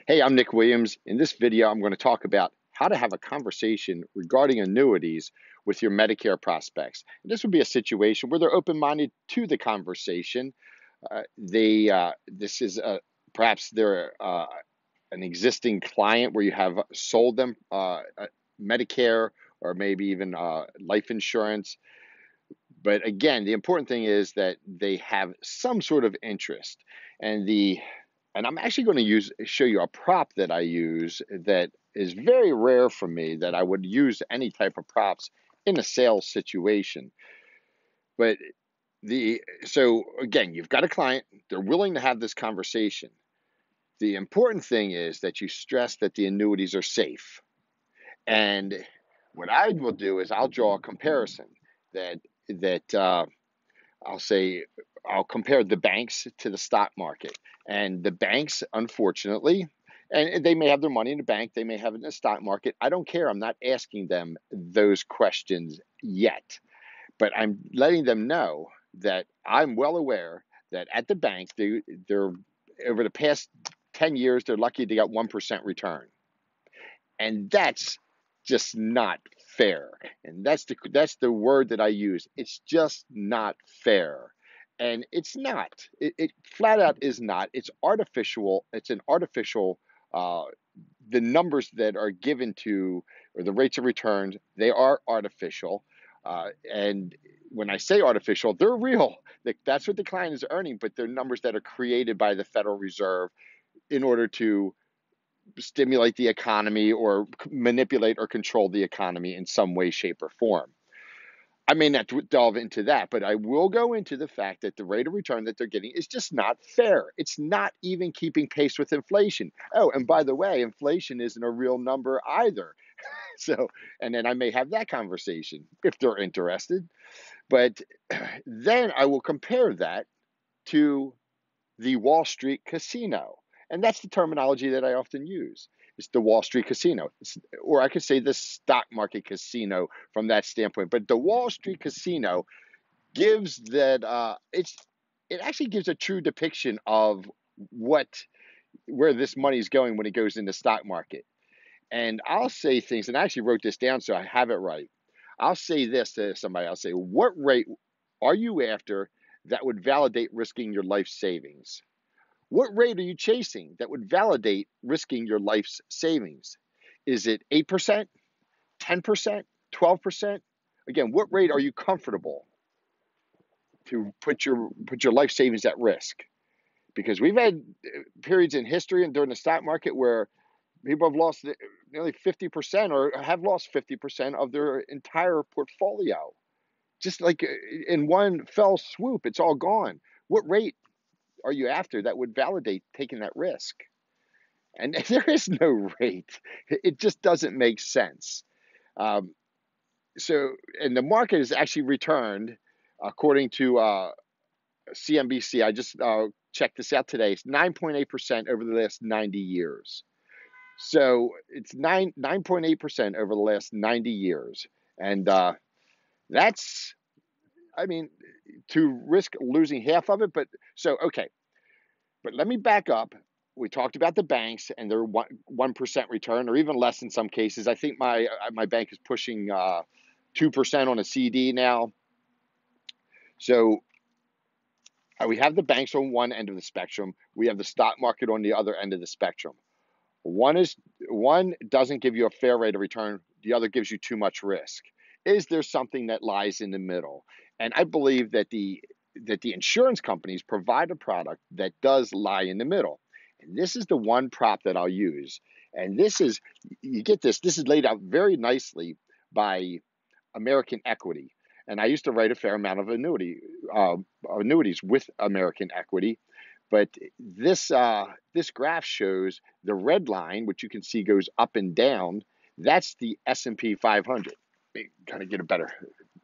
Hey, I'm Nick Williams. In this video, I'm going to talk about how to have a conversation regarding annuities with your Medicare prospects. And this would be a situation where they're open-minded to the conversation. This is perhaps they're an existing client where you have sold them Medicare or maybe even life insurance. But again, the important thing is that they have some sort of interest. And I'm actually going to show you a prop that I use that is very rare for me, that I would use any type of props in a sales situation. But so again, you've got a client, they're willing to have this conversation. The important thing is that you stress that the annuities are safe. And what I will do is I'll draw a comparison that I'll say I'll compare the banks to the stock market. And the banks, unfortunately, and they may have their money in the bank, they may have it in the stock market. I don't care. I'm not asking them those questions yet. But I'm letting them know that I'm well aware that at the bank, they're over the past 10 years, they're lucky to get 1% return. And that's just not fair. And that's the word that I use. It's just not fair. And it's not. It flat out is not. It's artificial. It's an artificial. The numbers that are given to, or the rates of returns, they are artificial. And when I say artificial, they're real. That's what the client is earning, but they're numbers that are created by the Federal Reserve in order to stimulate the economy or manipulate or control the economy in some way, shape, or form. I may not delve into that, but I will go into the fact that the rate of return that they're getting is just not fair. It's not even keeping pace with inflation. Oh, and by the way, inflation isn't a real number either. So, and then I may have that conversation if they're interested. But then I will compare that to the Wall Street casino. And that's the terminology that I often use. It's the Wall Street casino, or I could say the stock market casino from that standpoint. But the Wall Street casino gives it actually gives a true depiction of where this money is going when it goes in the stock market. And I'll say things, and I actually wrote this down so I have it right. I'll say this to somebody. I'll say, what rate are you after that would validate risking your life savings? What rate are you chasing that would validate risking your life's savings? Is it 8%, 10%, 12%? Again, what rate are you comfortable to put your life savings at risk? Because we've had periods in history and during the stock market where people have lost nearly 50% or have lost 50% of their entire portfolio. Just like in one fell swoop, it's all gone. What rate are you after that would validate taking that risk? And there is no rate. It just doesn't make sense. Um, and the market has actually returned, according to CNBC. I just checked this out today. It's 9.8% over the last 90 years. So it's 9.8% over the last 90 years, and that's, I mean, to risk losing half of it. But so okay. But let me back up. We talked about the banks and their 1% return, or even less in some cases. I think my bank is pushing 2% on a CD now. So we have the banks on one end of the spectrum. We have the stock market on the other end of the spectrum. One doesn't give you a fair rate of return. The other gives you too much risk. Is there something that lies in the middle? And I believe that the insurance companies provide a product that does lie in the middle. And this is the one prop that I'll use. And you get this is laid out very nicely by American Equity. And I used to write a fair amount of annuities with American Equity. But this graph shows the red line, which you can see goes up and down. That's the S&P 500. Kind of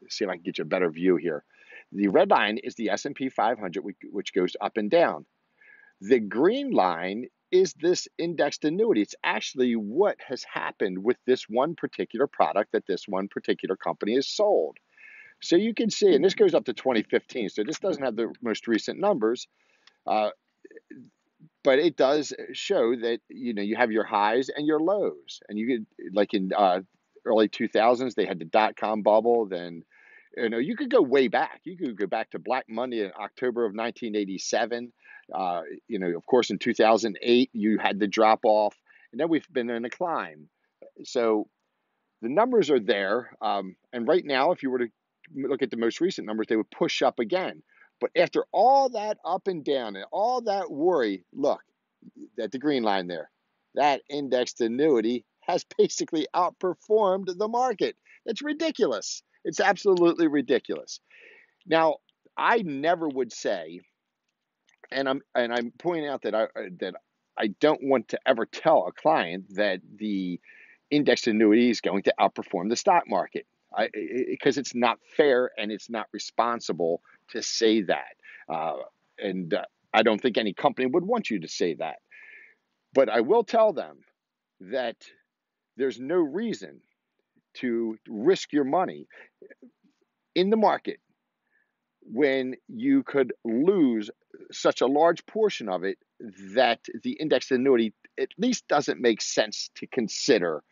see if I can get you a better view here. The red line is the S&P 500, which goes up and down. The green line is this indexed annuity. It's actually what has happened with this one particular product that this one particular company has sold. So you can see, and this goes up to 2015, so this doesn't have the most recent numbers. but it does show that you have your highs and your lows, and you could, like in early 2000s, they had the dot-com bubble. Then you could go way back. You could go back to Black Monday in October of 1987. Of course, in 2008 you had the drop off, and then we've been in a climb. So the numbers are there, and right now, if you were to look at the most recent numbers, they would push up again. But after all that up and down and all that worry, look at the green line there. That indexed annuity has basically outperformed the market. It's ridiculous. It's absolutely ridiculous. Now, I never would say, and I'm pointing out that I don't want to ever tell a client that the indexed annuity is going to outperform the stock market, because it's not fair and it's not responsible to say that. Uh, and I don't think any company would want you to say that. But I will tell them that there's no reason to risk your money in the market when you could lose such a large portion of it that the indexed annuity at least doesn't make sense to consider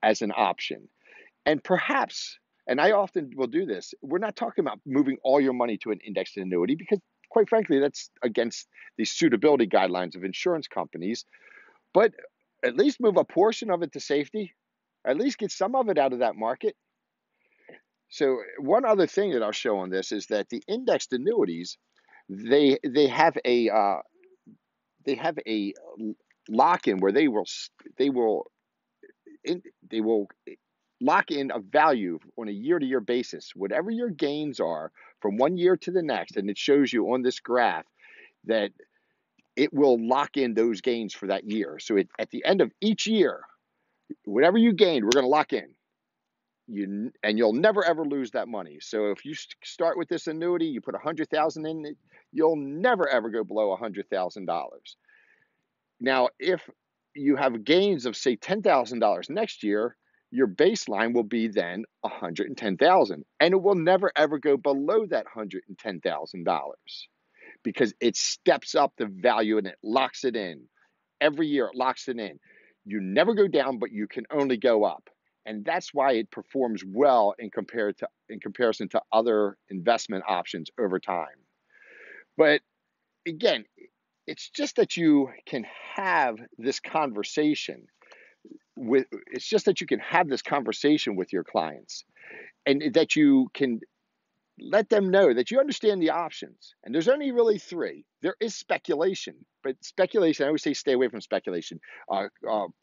as an option. And perhaps, and I often will do this, we're not talking about moving all your money to an indexed annuity because, quite frankly, that's against the suitability guidelines of insurance companies. But at least move a portion of it to safety, at least get some of it out of that market. So one other thing that I'll show on this is that the indexed annuities, they have a lock in where they will they will lock in a value on a year to year basis, whatever your gains are from one year to the next. And it shows you on this graph that it will lock in those gains for that year. So at the end of each year, whatever you gained, we're going to lock in. You'll never ever lose that money. So if you start with this annuity, you put 100,000 in it, you'll never ever go below $100,000. Now, if you have gains of say $10,000 next year, your baseline will be then 110,000, and it will never ever go below that $110,000 because it steps up the value and it locks it in. Every year it locks it in. You never go down, but you can only go up. And that's why it performs well in comparison to other investment options over time. But again, it's just that you can have this conversation with your clients, and that you can let them know that you understand the options. And there's only really three. There is speculation, but speculation, I always say stay away from speculation.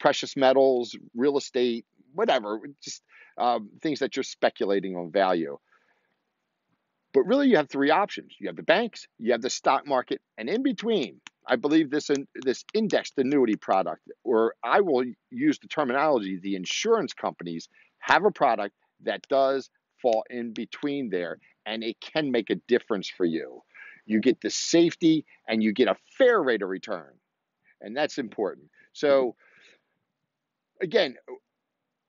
Precious metals, real estate, whatever, just things that you're speculating on value. But really, you have three options. You have the banks, you have the stock market, and in between, I believe this indexed annuity product, or I will use the terminology, the insurance companies have a product that does fall in between there, and it can make a difference for you. You get the safety and you get a fair rate of return, and that's important. So again,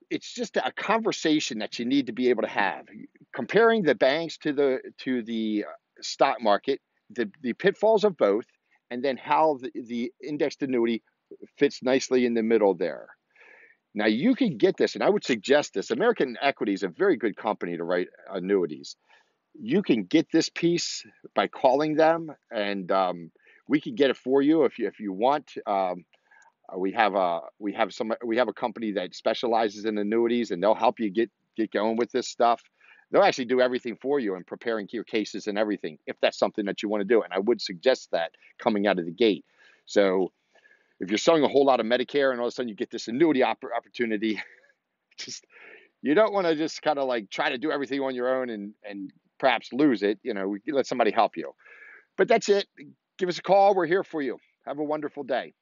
it's just a conversation that you need to be able to have. Comparing the banks to the stock market, the pitfalls of both, and then how the indexed annuity fits nicely in the middle there. Now you can get this, and I would suggest this. American Equity is a very good company to write annuities. You can get this piece by calling them, and we can get it for you if you want. We have a company that specializes in annuities, and they'll help you get going with this stuff. They'll actually do everything for you and preparing your cases and everything if that's something that you want to do. And I would suggest that coming out of the gate. So if you're selling a whole lot of Medicare and all of a sudden you get this annuity opportunity, just you don't want to just kind of like try to do everything on your own and perhaps lose it. Let somebody help you. But that's it. Give us a call. We're here for you. Have a wonderful day.